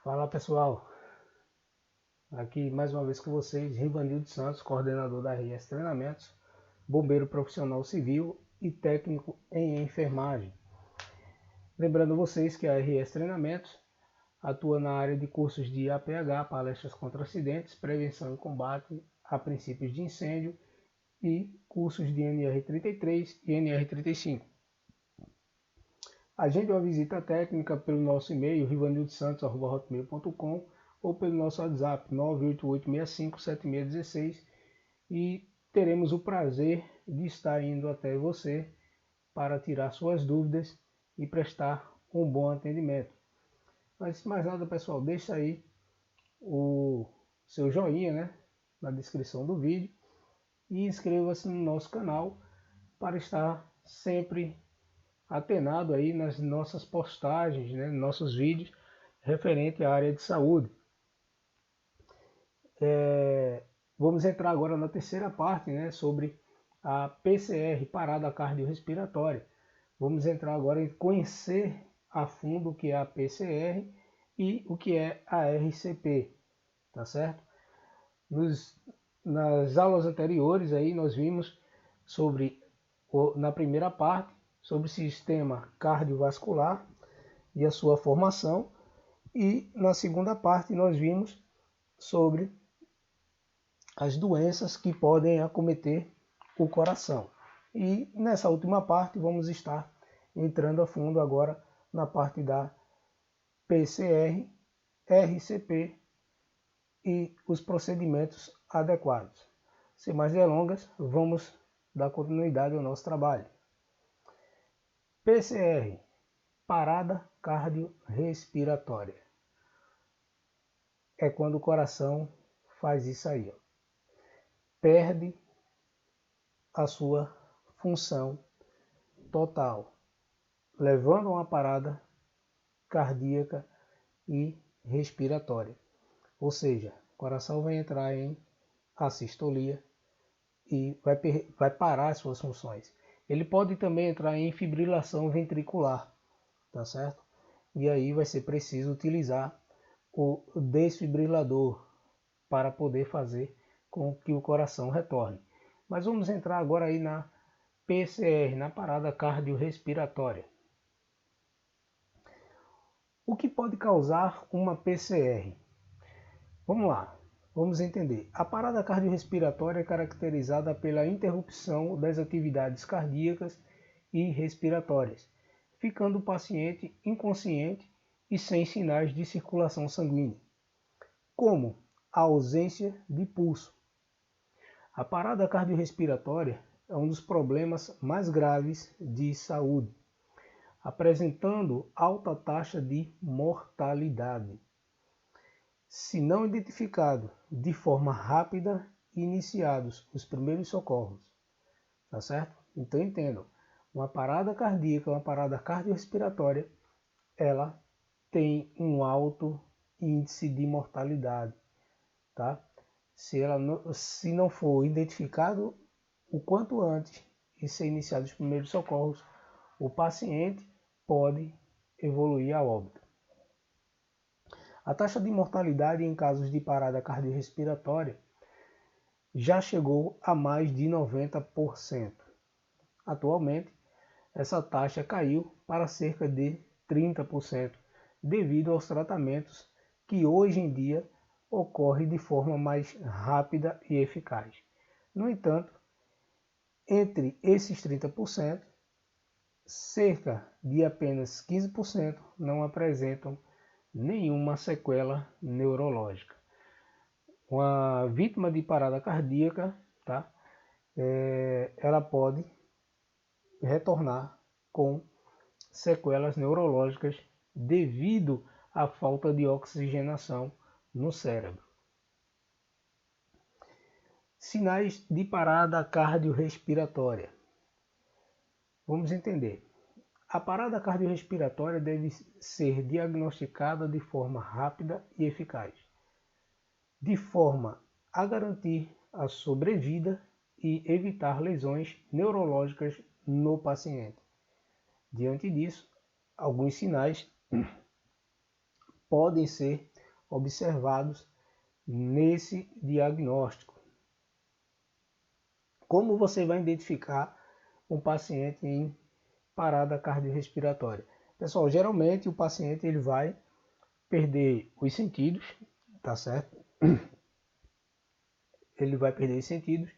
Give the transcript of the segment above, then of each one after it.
Fala pessoal, aqui mais uma vez com vocês, Rivanildo Santos, coordenador da RS Treinamentos, bombeiro profissional civil e técnico em enfermagem. Lembrando vocês que a RS Treinamentos atua na área de cursos de APH, palestras contra acidentes, prevenção e combate a princípios de incêndio e cursos de NR33 e NR35. Agende uma visita técnica pelo nosso e-mail rivanildosantos@hotmail.com ou pelo nosso WhatsApp 988657616 e teremos o prazer de estar indo até você para tirar suas dúvidas e prestar um bom atendimento. Mas mais nada pessoal, deixa aí o seu joinha, na descrição do vídeo e inscreva-se no nosso canal para estar sempre atenado aí nas nossas postagens, nossos vídeos referente à área de saúde. Vamos entrar agora na terceira parte, sobre a PCR, parada cardiorrespiratória. Vamos entrar agora em conhecer a fundo o que é a PCR e o que é a RCP, tá certo? Nas aulas anteriores aí nós vimos sobre, na primeira parte, sobre o sistema cardiovascular e a sua formação, e na segunda parte nós vimos sobre as doenças que podem acometer o coração. E nessa última parte vamos estar entrando a fundo agora na parte da PCR, RCP e os procedimentos adequados. Sem mais delongas, vamos dar continuidade ao nosso trabalho. PCR, parada cardiorrespiratória. É quando o coração faz isso aí, perde a sua função total, levando a uma parada cardíaca e respiratória. Ou seja, o coração vai entrar em assistolia e vai parar as suas funções. Ele pode também entrar em fibrilação ventricular, tá certo? E aí vai ser preciso utilizar o desfibrilador para poder fazer com que o coração retorne. Mas vamos entrar agora aí na PCR, na parada cardiorrespiratória. O que pode causar uma PCR? Vamos lá, vamos entender. A parada cardiorrespiratória é caracterizada pela interrupção das atividades cardíacas e respiratórias, ficando o paciente inconsciente e sem sinais de circulação sanguínea, como a ausência de pulso. A parada cardiorrespiratória é um dos problemas mais graves de saúde, apresentando alta taxa de mortalidade. Se não identificado de forma rápida, iniciados os primeiros socorros, tá certo? Então entendam, uma parada cardíaca, uma parada cardiorrespiratória, ela tem um alto índice de mortalidade, tá? Se não for identificado o quanto antes e ser iniciado os primeiros socorros, o paciente pode evoluir a óbito. A taxa de mortalidade em casos de parada cardiorrespiratória já chegou a mais de 90%. Atualmente, essa taxa caiu para cerca de 30%, devido aos tratamentos que hoje em dia ocorrem de forma mais rápida e eficaz. No entanto, entre esses 30%, cerca de apenas 15% não apresentam nenhuma sequela neurológica. Uma vítima de parada cardíaca, ela pode retornar com sequelas neurológicas devido à falta de oxigenação no cérebro. Sinais de parada cardiorrespiratória. Vamos entender. A parada cardiorrespiratória deve ser diagnosticada de forma rápida e eficaz, de forma a garantir a sobrevida e evitar lesões neurológicas no paciente. Diante disso, alguns sinais podem ser observados nesse diagnóstico. Como você vai identificar um paciente em parada cardiorrespiratória? Pessoal, geralmente o paciente ele vai perder os sentidos, tá certo? Ele vai perder os sentidos.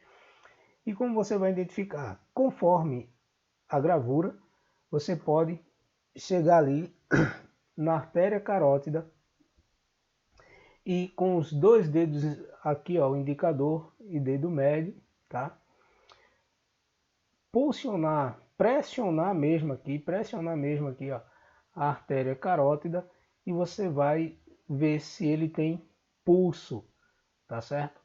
E como você vai identificar? Conforme a gravura, você pode chegar ali na artéria carótida e com os dois dedos aqui, ó, o indicador e dedo médio, tá? Pressionar mesmo aqui, ó, a artéria carótida, e você vai ver se ele tem pulso, tá certo?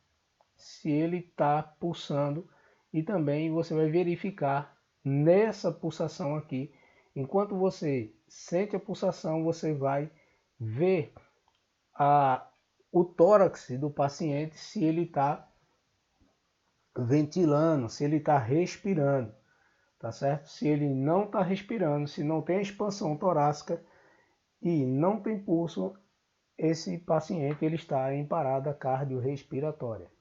Se ele está pulsando, e também você vai verificar nessa pulsação aqui. Enquanto você sente a pulsação, você vai ver o tórax do paciente, se ele está ventilando, se ele está respirando, tá certo? Se ele não está respirando, se não tem expansão torácica e não tem pulso, esse paciente ele está em parada cardiorrespiratória.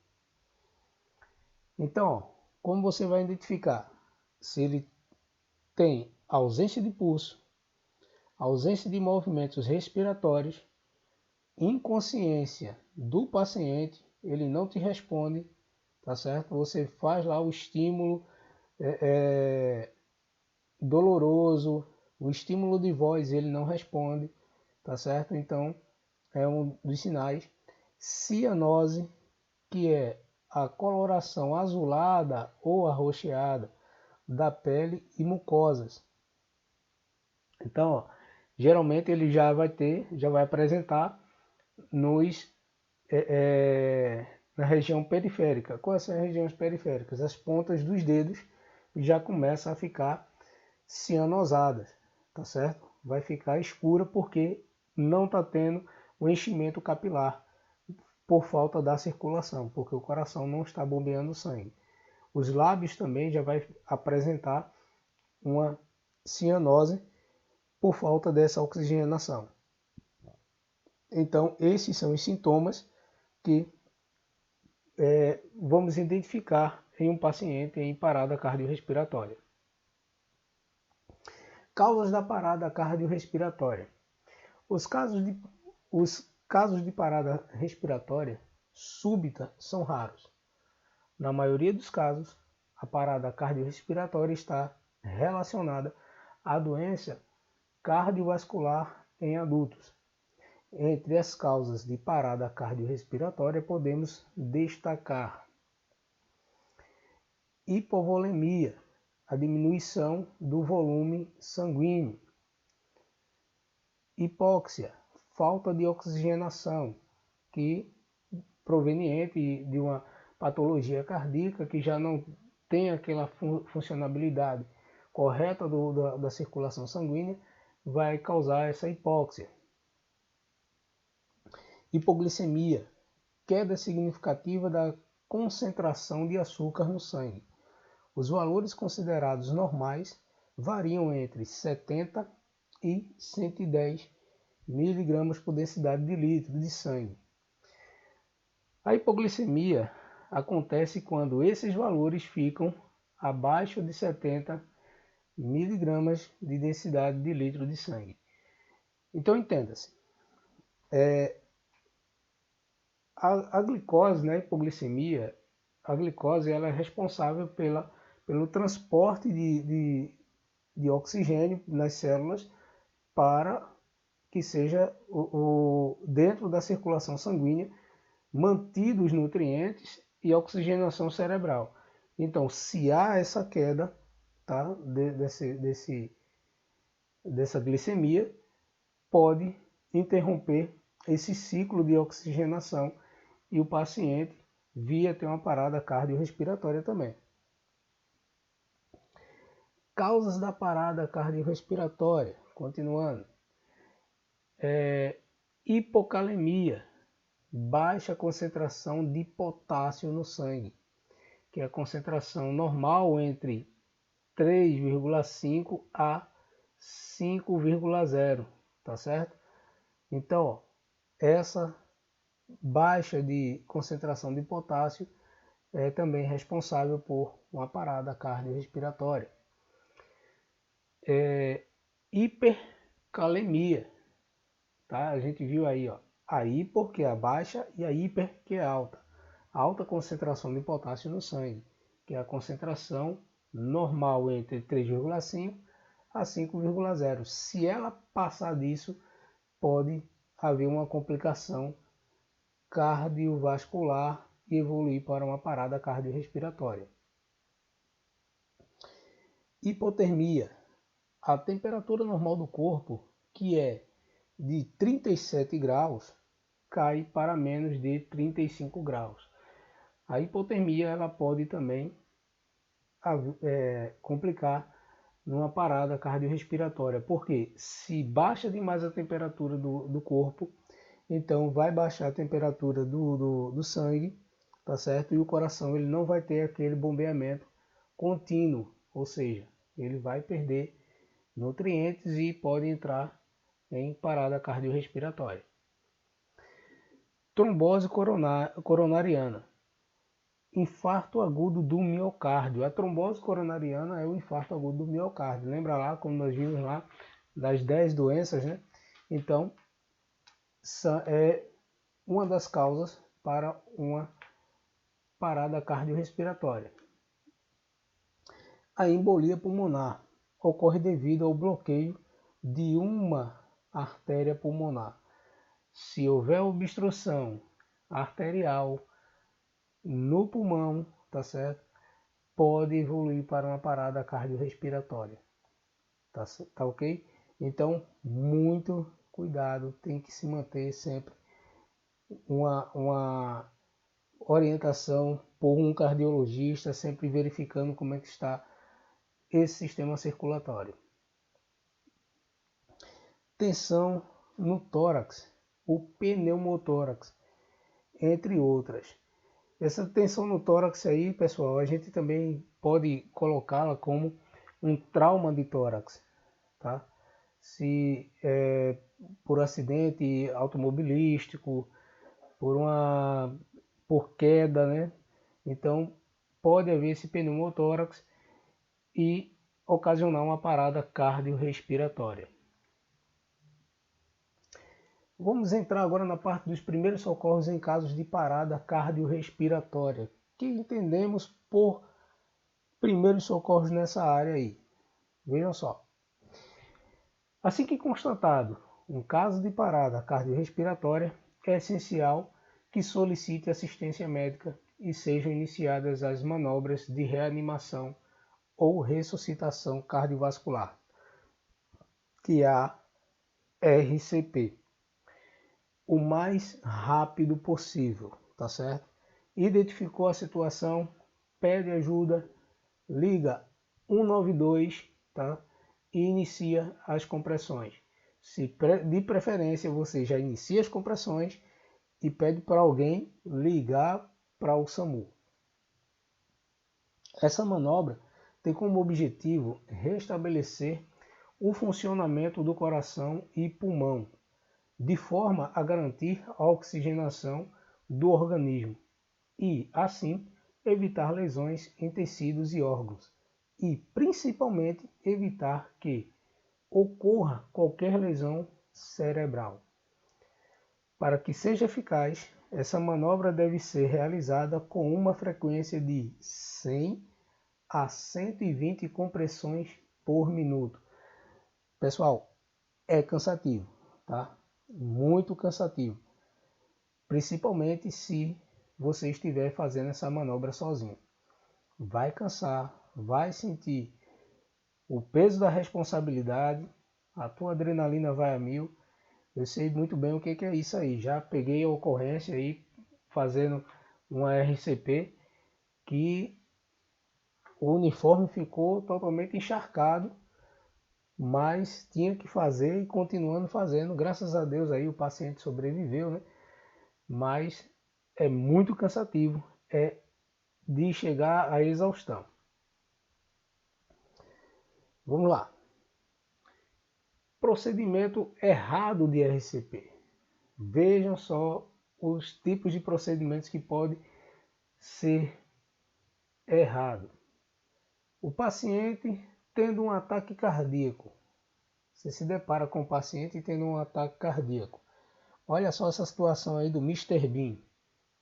Então, como você vai identificar? Se ele tem ausência de pulso, ausência de movimentos respiratórios, inconsciência do paciente, ele não te responde, tá certo? Você faz lá o estímulo doloroso, o estímulo de voz, ele não responde, tá certo? Então, é um dos sinais. Cianose, que é a coloração azulada ou arroxeada da pele e mucosas. Então, ó, geralmente ele já vai apresentar na região periférica. Quais são as regiões periféricas? As pontas dos dedos já começam a ficar cianosadas, tá certo? Vai ficar escura porque não está tendo o enchimento capilar por falta da circulação, porque o coração não está bombeando sangue. Os lábios também já vai apresentar uma cianose por falta dessa oxigenação. Então, esses são os sintomas que vamos identificar em um paciente em parada cardiorrespiratória. Causas da parada cardiorrespiratória. Os casos de parada respiratória súbita são raros. Na maioria dos casos, a parada cardiorrespiratória está relacionada à doença cardiovascular em adultos. Entre as causas de parada cardiorrespiratória podemos destacar hipovolemia, a diminuição do volume sanguíneo, hipóxia, falta de oxigenação, que proveniente de uma patologia cardíaca que já não tem aquela funcionalidade correta da circulação sanguínea, vai causar essa hipóxia. Hipoglicemia, queda significativa da concentração de açúcar no sangue. Os valores considerados normais variam entre 70 e 110 mg por densidade de litro de sangue. A hipoglicemia acontece quando esses valores ficam abaixo de 70 mg de densidade de litro de sangue. Então entenda-se, a glicose, né, a hipoglicemia, a glicose ela é responsável pelo transporte de oxigênio nas células para que seja dentro da circulação sanguínea mantidos os nutrientes e a oxigenação cerebral. Então, se há essa queda, tá, dessa glicemia, pode interromper esse ciclo de oxigenação e o paciente vir a ter uma parada cardiorrespiratória também. Causas da parada cardiorrespiratória, continuando. Hipocalemia, baixa concentração de potássio no sangue, que é a concentração normal entre 3,5 a 5,0, tá certo? Então, essa baixa de concentração de potássio é também responsável por uma parada cardiorrespiratória. Hipercalemia, tá? A gente viu aí, ó, a hipo, que é a baixa, e a hiper, que é a alta. Alta concentração de potássio no sangue, que é a concentração normal entre 3,5 a 5,0. Se ela passar disso, pode haver uma complicação cardiovascular e evoluir para uma parada cardiorrespiratória. Hipotermia. A temperatura normal do corpo, que é de 37 graus, cai para menos de 35 graus. A hipotermia ela pode também complicar numa parada cardiorrespiratória, porque se baixa demais a temperatura do corpo, então vai baixar a temperatura do sangue, tá certo? E o coração ele não vai ter aquele bombeamento contínuo, ou seja, ele vai perder nutrientes e pode entrar em parada cardiorrespiratória. Trombose coronariana. Infarto agudo do miocárdio. A trombose coronariana é o infarto agudo do miocárdio. Lembra lá, como nós vimos lá, das 10 doenças, né? Então, é uma das causas para uma parada cardiorrespiratória. A embolia pulmonar ocorre devido ao bloqueio de uma artéria pulmonar. Se houver obstrução arterial no pulmão, tá certo? Pode evoluir para uma parada cardiorrespiratória. Tá ok? Então, muito cuidado, tem que se manter sempre uma orientação por um cardiologista, sempre verificando como é que está esse sistema circulatório. Tensão no tórax, o pneumotórax, entre outras. Essa tensão no tórax aí, pessoal, a gente também pode colocá-la como um trauma de tórax, tá? Se por acidente automobilístico, por queda, né? Então pode haver esse pneumotórax e ocasionar uma parada cardiorrespiratória. Vamos entrar agora na parte dos primeiros socorros em casos de parada cardiorrespiratória. O que entendemos por primeiros socorros nessa área aí? Vejam só. Assim que constatado um caso de parada cardiorrespiratória, é essencial que solicite assistência médica e sejam iniciadas as manobras de reanimação ou ressuscitação cardiovascular, que é a RCP, o mais rápido possível, tá certo? Identificou a situação, pede ajuda, liga 192, tá? E inicia as compressões. De preferência, você já inicia as compressões e pede para alguém ligar para o SAMU. Essa manobra tem como objetivo restabelecer o funcionamento do coração e pulmão, de forma a garantir a oxigenação do organismo e, assim, evitar lesões em tecidos e órgãos e, principalmente, evitar que ocorra qualquer lesão cerebral. Para que seja eficaz, essa manobra deve ser realizada com uma frequência de 100 a 120 compressões por minuto. Pessoal, é cansativo, tá? Muito cansativo. Principalmente se você estiver fazendo essa manobra sozinho. Vai cansar, vai sentir o peso da responsabilidade, a tua adrenalina vai a mil. Eu sei muito bem o que é isso aí. Já peguei a ocorrência aí fazendo uma RCP que o uniforme ficou totalmente encharcado, mas tinha que fazer e continuando fazendo. Graças a Deus aí o paciente sobreviveu, né? Mas é muito cansativo, é de chegar à exaustão. Vamos lá. Procedimento errado de RCP. Vejam só os tipos de procedimentos que podem ser errados. O paciente tendo um ataque cardíaco. Você se depara com o paciente tendo um ataque cardíaco. Olha só essa situação aí do Mr. Bean.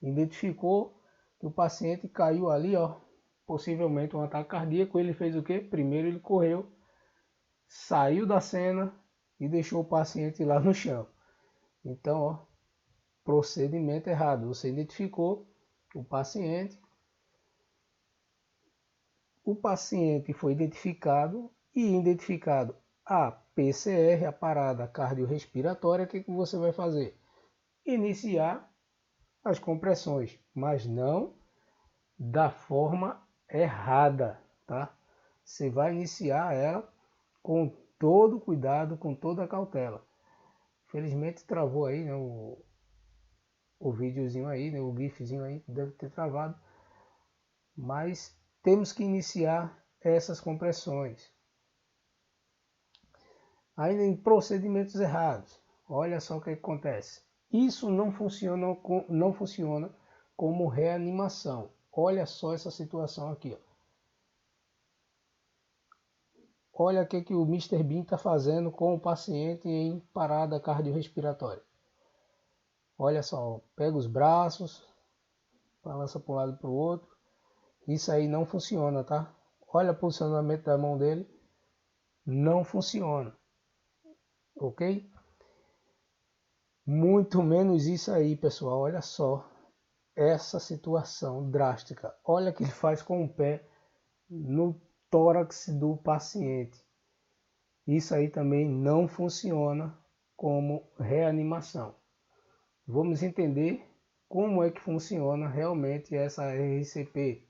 Identificou que o paciente caiu ali, ó, possivelmente um ataque cardíaco. Ele fez o quê? Primeiro ele correu, saiu da cena e deixou o paciente lá no chão. Então, ó, procedimento errado. Você identificou o paciente foi identificado e identificado a PCR, a parada cardiorrespiratória. O que você vai fazer? Iniciar as compressões, mas não da forma errada, tá? Você vai iniciar ela com todo cuidado, com toda a cautela. Felizmente travou aí, né, o videozinho aí, né, o gifzinho aí deve ter travado, mas temos que iniciar essas compressões. Ainda em procedimentos errados, olha só o que acontece. Isso não funciona como reanimação. Olha só essa situação aqui, ó. Olha o que o Mr. Bean está fazendo com o paciente em parada cardiorrespiratória. Olha só, pega os braços, balança para um lado e para o outro. Isso aí não funciona, tá? Olha o posicionamento da mão dele. Não funciona. Ok? Muito menos isso aí, pessoal. Olha só essa situação drástica. Olha o que ele faz com o pé no tórax do paciente. Isso aí também não funciona como reanimação. Vamos entender como é que funciona realmente essa RCP.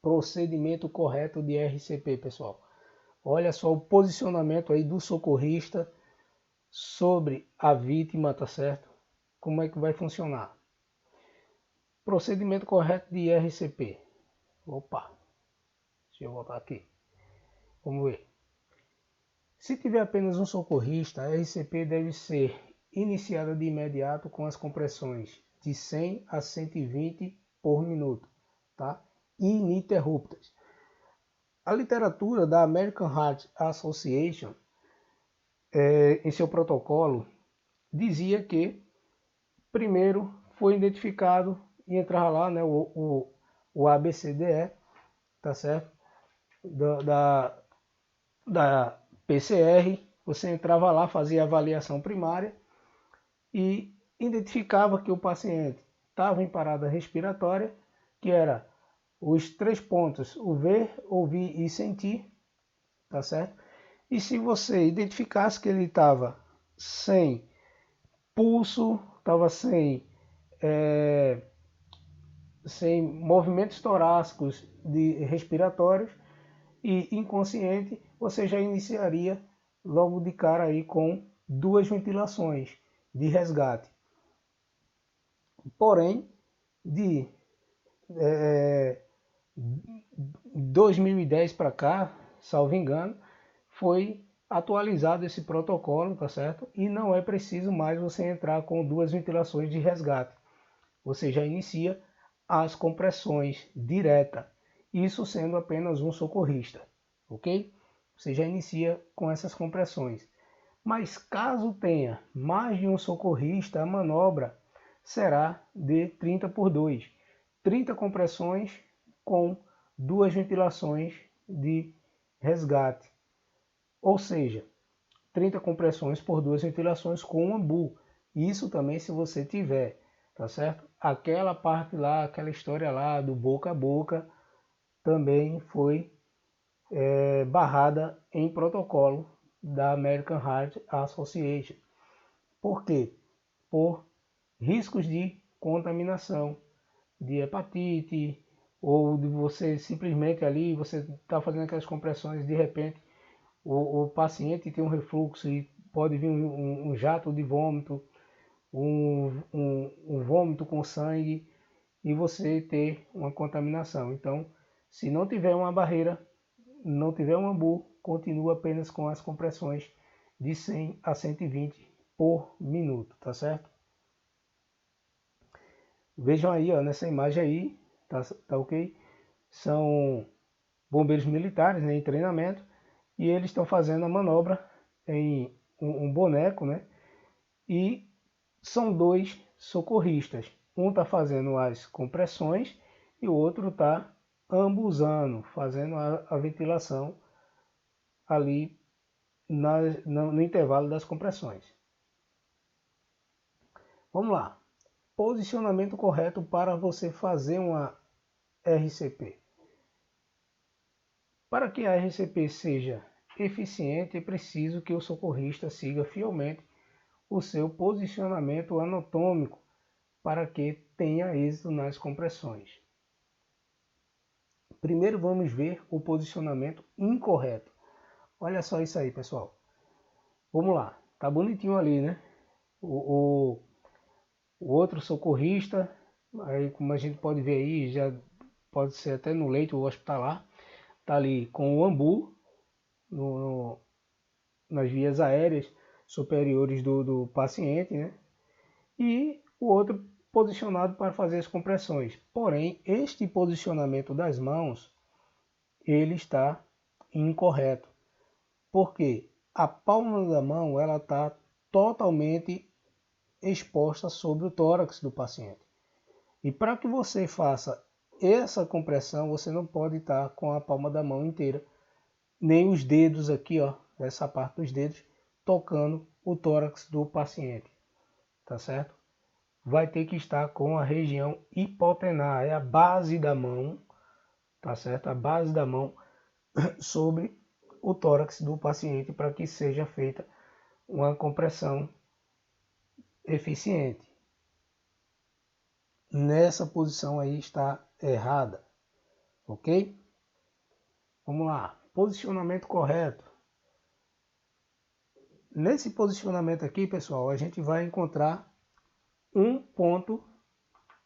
Procedimento correto de RCP, pessoal. Olha só o posicionamento aí do socorrista sobre a vítima, tá certo? Como é que vai funcionar? Procedimento correto de RCP. Opa, deixa eu voltar aqui. Vamos ver. Se tiver apenas um socorrista, a RCP deve ser iniciada de imediato com as compressões de 100 a 120 por minuto, tá? Ininterruptas. A literatura da American Heart Association, em seu protocolo, dizia que primeiro foi identificado e entrava lá, né, o ABCDE, tá certo? Da PCR, você entrava lá, fazia a avaliação primária e identificava que o paciente estava em parada respiratória, que era os 3 pontos, o ver, ouvir e sentir, tá certo? E se você identificasse que ele estava sem pulso, estava sem movimentos torácicos respiratórios e inconsciente, você já iniciaria logo de cara aí com 2 ventilações de resgate. Porém, de 2010 para cá, salvo engano, foi atualizado esse protocolo, tá certo? E não é preciso mais você entrar com 2 ventilações de resgate. Você já inicia as compressões direta, isso sendo apenas um socorrista, ok? Você já inicia com essas compressões. Mas caso tenha mais de um socorrista, a manobra será de 30 por 2. 30 compressões com 2 ventilações de resgate. Ou seja, 30 compressões por 2 ventilações com um ambu. Isso também se você tiver, tá certo? Aquela parte lá, aquela história lá do boca a boca também foi barrada em protocolo da American Heart Association. Por quê? Por riscos de contaminação, de hepatite, ou de você simplesmente ali, você está fazendo aquelas compressões, de repente o paciente tem um refluxo e pode vir um jato de vômito, um vômito com sangue e você ter uma contaminação. Então, se não tiver uma barreira, não tiver um ambu, continua apenas com as compressões de 100 a 120 por minuto, tá certo? Vejam aí, ó, nessa imagem aí, tá ok? São bombeiros militares, né, em treinamento, e eles estão fazendo a manobra em um boneco, né? E são dois socorristas. Um está fazendo as compressões e o outro está ambuzando, fazendo a ventilação ali no intervalo das compressões. Vamos lá. Posicionamento correto para você fazer uma RCP. Para que a RCP seja eficiente, é preciso que o socorrista siga fielmente o seu posicionamento anatômico para que tenha êxito nas compressões. Primeiro vamos ver o posicionamento incorreto. Olha só isso aí, pessoal. Vamos lá. Tá bonitinho ali, né? O outro socorrista, aí como a gente pode ver aí, já pode ser até no leito hospitalar, tá ali com o ambu nas vias aéreas superiores do paciente, né? E o outro posicionado para fazer as compressões. Porém, este posicionamento das mãos, ele está incorreto. Porque a palma da mão ela está totalmente exposta sobre o tórax do paciente. E para que você faça essa compressão, você não pode estar com a palma da mão inteira, nem os dedos aqui, ó, essa parte dos dedos, tocando o tórax do paciente, tá certo? Vai ter que estar com a região hipotenar, é a base da mão, tá certo? A base da mão sobre o tórax do paciente para que seja feita uma compressão eficiente. Nessa posição aí está errada, ok? Vamos lá, posicionamento correto. Nesse posicionamento aqui, pessoal, a gente vai encontrar um ponto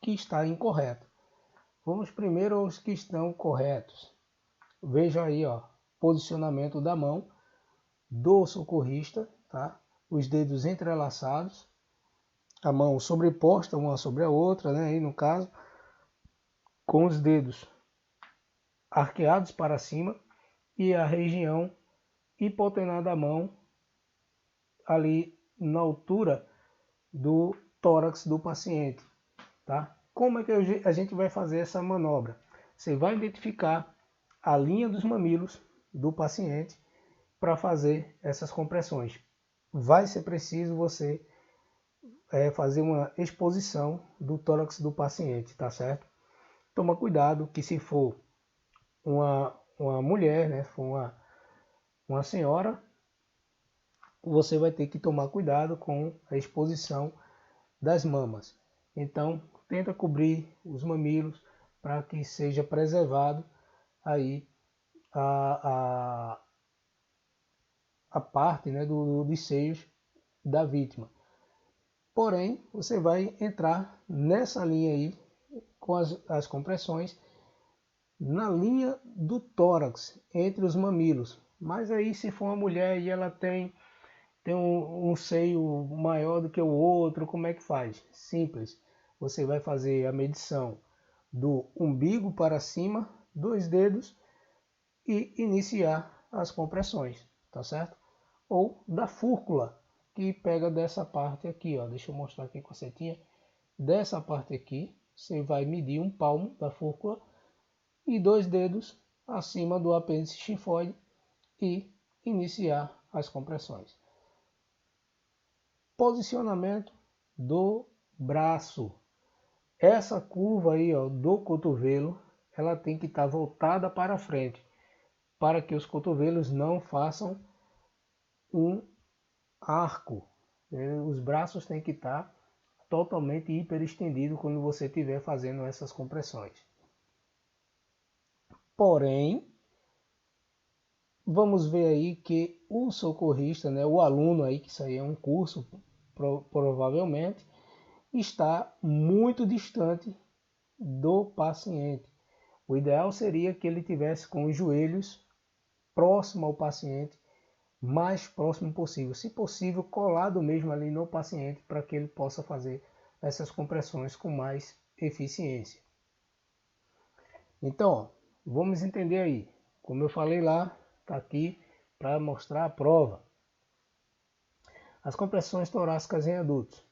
que está incorreto. Vamos primeiro aos que estão corretos. Veja aí, ó, posicionamento da mão do socorrista, tá? Os dedos entrelaçados, a mão sobreposta uma sobre a outra, né? Aí no caso, com os dedos arqueados para cima e a região hipotenar da mão ali na altura do tórax do paciente, tá? Como é que a gente vai fazer essa manobra? Você vai identificar a linha dos mamilos do paciente para fazer essas compressões. Vai ser preciso você fazer uma exposição do tórax do paciente, tá certo? Toma cuidado que se for uma mulher, né, for uma senhora, você vai ter que tomar cuidado com a exposição das mamas. Então, tenta cobrir os mamilos para que seja preservado aí a parte, né, dos seios da vítima. Porém, você vai entrar nessa linha aí com as compressões na linha do tórax, entre os mamilos. Mas aí se for uma mulher e ela tem um seio maior do que o outro, como é que faz? Simples. Você vai fazer a medição do umbigo para cima, dos dedos e iniciar as compressões, tá certo? Ou da fúrcula, que pega dessa parte aqui, ó. Deixa eu mostrar aqui com a setinha. Dessa parte aqui, você vai medir um palmo da fúrcula e 2 dedos acima do apêndice linfóide e iniciar as compressões. Posicionamento do braço. Essa curva aí, ó, do cotovelo, ela tem que estar voltada para frente, para que os cotovelos não façam um arco. Os braços têm que estar totalmente hiperestendidos quando você estiver fazendo essas compressões. Porém, vamos ver aí que o socorrista, né, o aluno aí, que isso aí é um curso, provavelmente, está muito distante do paciente. O ideal seria que ele tivesse com os joelhos próximo ao paciente, mais próximo possível, se possível colado mesmo ali no paciente, para que ele possa fazer essas compressões com mais eficiência. Então, ó, vamos entender aí. Como eu falei lá, está aqui para mostrar a prova. As compressões torácicas em adultos.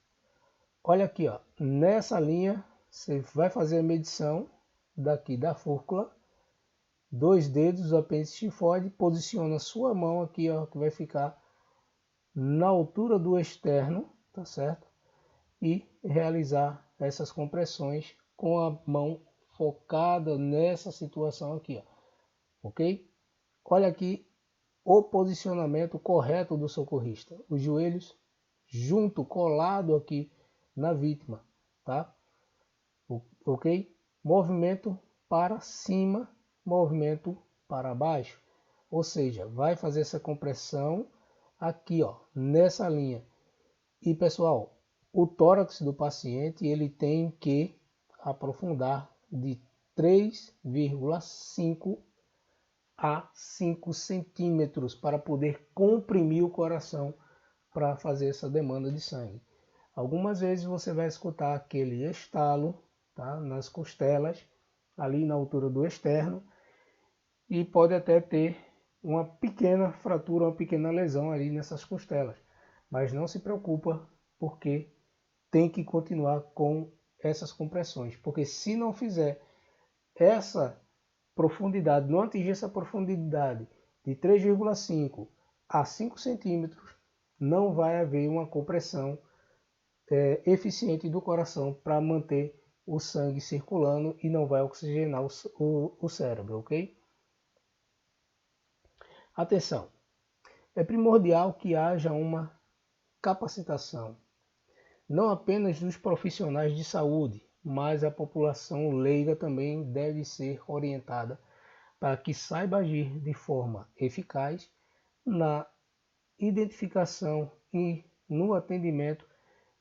Olha aqui, ó, nessa linha você vai fazer a medição daqui da fúrcula, 2 dedos, o apêndice tifoide, posiciona a sua mão aqui, ó, que vai ficar na altura do externo, tá certo? E realizar essas compressões com a mão focada nessa situação aqui, ó, ok? Olha aqui o posicionamento correto do socorrista, os joelhos junto, colado aqui na vítima, tá? Ok? Movimento para cima, movimento para baixo, ou seja, vai fazer essa compressão aqui, ó, nessa linha. E pessoal, o tórax do paciente ele tem que aprofundar de 3,5 a 5 centímetros para poder comprimir o coração para fazer essa demanda de sangue. Algumas vezes você vai escutar aquele estalo, tá, nas costelas, ali na altura do externo, e pode até ter uma pequena fratura, uma pequena lesão ali nessas costelas. Mas não se preocupa, porque tem que continuar com essas compressões, porque se não fizer essa profundidade, não atingir essa profundidade de 3,5 a 5 centímetros, não vai haver uma compressão eficiente do coração para manter o sangue circulando e não vai oxigenar o cérebro, ok? Atenção, é primordial que haja uma capacitação, não apenas dos profissionais de saúde, mas a população leiga também deve ser orientada para que saiba agir de forma eficaz na identificação e no atendimento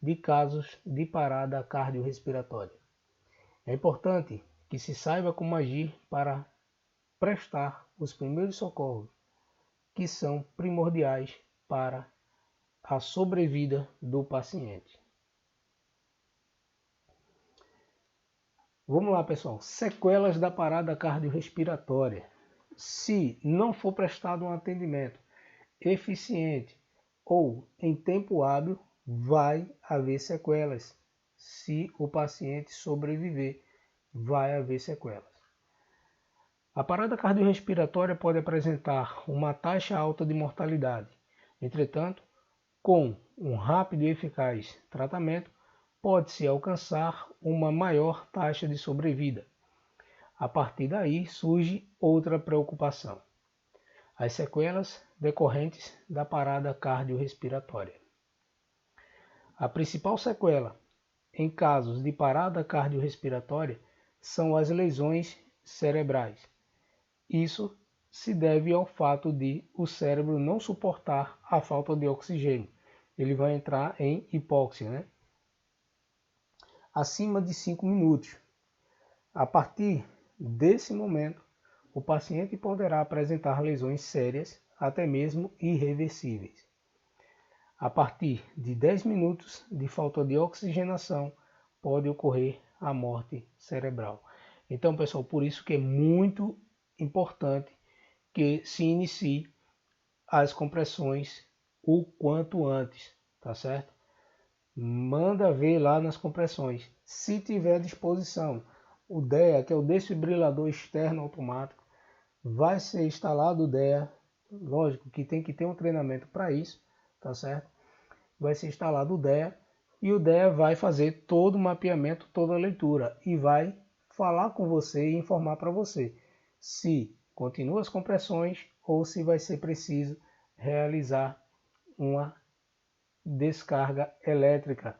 de casos de parada cardiorrespiratória. É importante que se saiba como agir para prestar os primeiros socorros, que são primordiais para a sobrevida do paciente. Vamos lá, pessoal. Sequelas da parada cardiorrespiratória. Se não for prestado um atendimento eficiente ou em tempo hábil, vai haver sequelas. Se o paciente sobreviver, vai haver sequelas. A parada cardiorrespiratória pode apresentar uma taxa alta de mortalidade. Entretanto, com um rápido e eficaz tratamento, pode-se alcançar uma maior taxa de sobrevida. A partir daí surge outra preocupação: as sequelas decorrentes da parada cardiorrespiratória. A principal sequela em casos de parada cardiorrespiratória são as lesões cerebrais. Isso se deve ao fato de o cérebro não suportar a falta de oxigênio. Ele vai entrar em hipóxia, né? Acima de 5 minutos. A partir desse momento, o paciente poderá apresentar lesões sérias, até mesmo irreversíveis. A partir de 10 minutos de falta de oxigenação, pode ocorrer a morte cerebral. Então, pessoal, por isso que é muito importante que se inicie as compressões o quanto antes, tá certo? Manda ver lá nas compressões. Se tiver à disposição o DEA, que é o desfibrilador externo automático, vai ser instalado o DEA. Lógico que tem que ter um treinamento para isso, tá certo? Vai ser instalado o DEA e o DEA vai fazer todo o mapeamento, toda a leitura e vai falar com você e informar para você se continua as compressões ou se vai ser preciso realizar uma descarga elétrica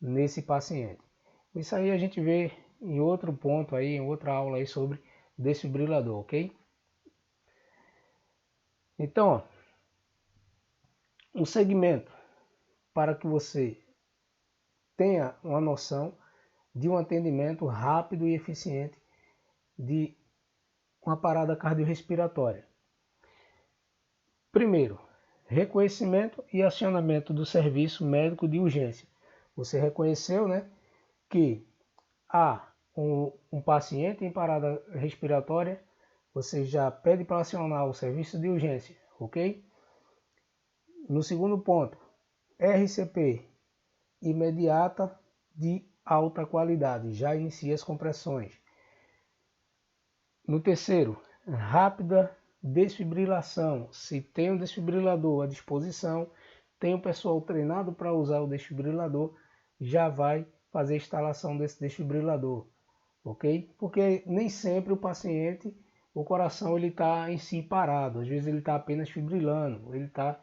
nesse paciente. Isso aí a gente vê em outro ponto aí, em outra aula aí sobre desfibrilador, ok? Então, um segmento para que você tenha uma noção de um atendimento rápido e eficiente de uma parada cardiorrespiratória. Primeiro, reconhecimento e acionamento do serviço médico de urgência. Você reconheceu, né, que há um paciente em parada respiratória, você já pede para acionar o serviço de urgência, ok? No segundo ponto, RCP imediata de alta qualidade, já inicia as compressões. No terceiro, rápida desfibrilação. Se tem um desfibrilador à disposição, tem um pessoal treinado para usar o desfibrilador, já vai fazer a instalação desse desfibrilador, ok? Porque nem sempre o paciente, o coração ele está em si parado, às vezes ele está apenas fibrilando, ele está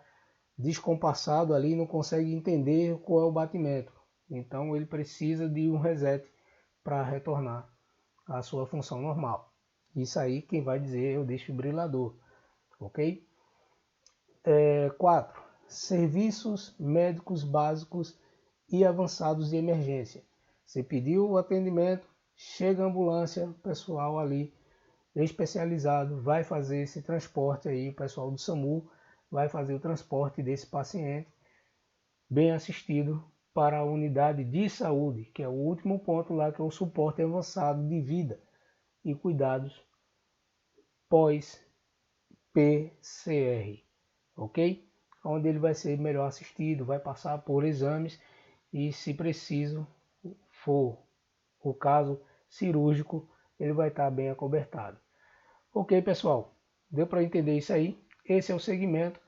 descompassado ali, não consegue entender qual é o batimento. Então ele precisa de um reset para retornar à sua função normal. Isso aí quem vai dizer é o desfibrilador, ok? 4. Serviços médicos básicos e avançados de emergência. Você pediu o atendimento, chega a ambulância, o pessoal ali especializado vai fazer esse transporte aí, o pessoal do SAMU vai fazer o transporte desse paciente bem assistido para a unidade de saúde, que é o último ponto lá, que é o suporte avançado de vida e cuidados pós-PCR, ok? Onde ele vai ser melhor assistido, vai passar por exames e, se preciso for o caso cirúrgico, ele vai estar bem acobertado. Ok, pessoal, deu para entender isso aí? Esse é o segmento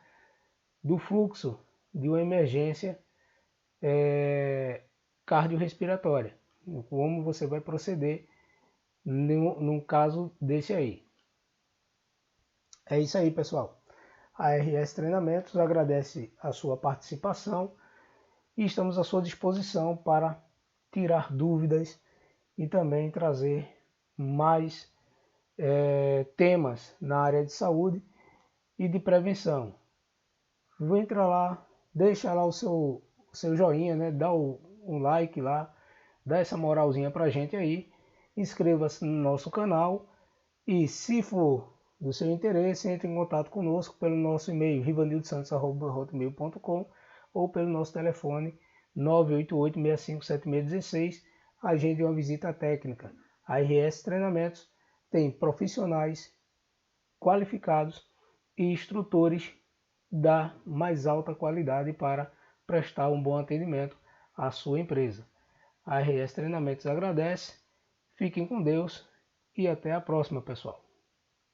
do fluxo de uma emergência cardiorrespiratória, como você vai proceder num caso desse aí. É isso aí, pessoal. A RS Treinamentos agradece a sua participação e estamos à sua disposição para tirar dúvidas e também trazer mais temas na área de saúde e de prevenção. Entra lá, deixa lá o seu joinha, né? Dá um like lá, dá essa moralzinha pra gente aí, inscreva-se no nosso canal e, se for do seu interesse, entre em contato conosco pelo nosso e-mail rivanildosantos@hotmail.com ou pelo nosso telefone 988-657616. Agende uma visita técnica. A RS Treinamentos tem profissionais qualificados e instrutores da mais alta qualidade para prestar um bom atendimento à sua empresa. A RS Treinamentos agradece, fiquem com Deus e até a próxima, pessoal.